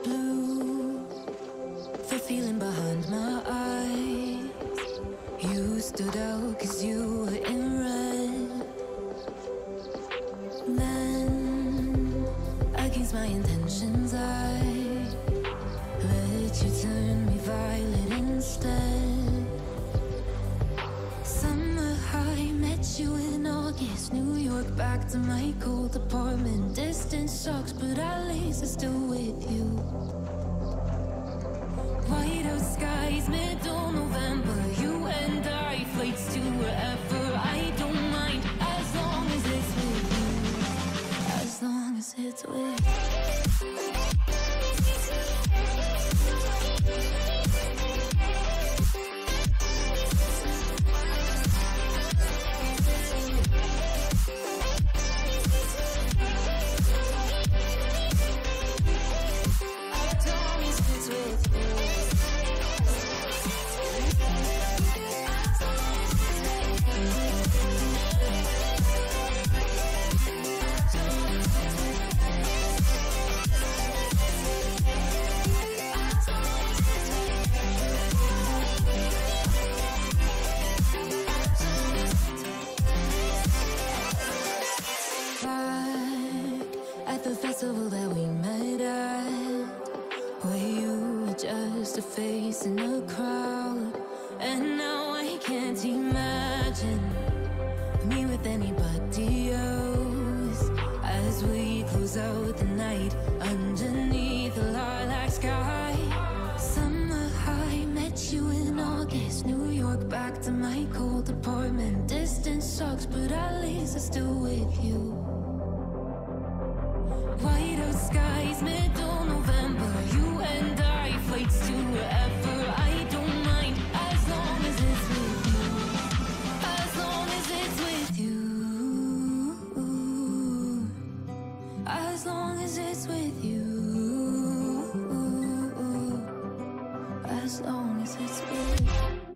Blue, the feeling behind my eyes. You stood out 'cause you were in red. Then, against my intentions, I let you turn me violet instead. Summer high, met you in August. New York, back to my cold apartment. Distance sucks, but at least I'm still with you. White out skies, middle November. You and I, flights to wherever. I don't mind, as long as it's with you. As long as it's with you. The festival that we met at, where you were just a face in a crowd. And now I can't imagine me with anybody else. As we close out the night underneath the lilac sky. Summer high, met you in August. New York, back to my cold apartment. Distance sucks, but at least I'm still with you. White out skies, middle November. You and I, flights to wherever. I don't mind, as long as it's with you. As long as it's with you. As long as it's with you. As long as it's with you.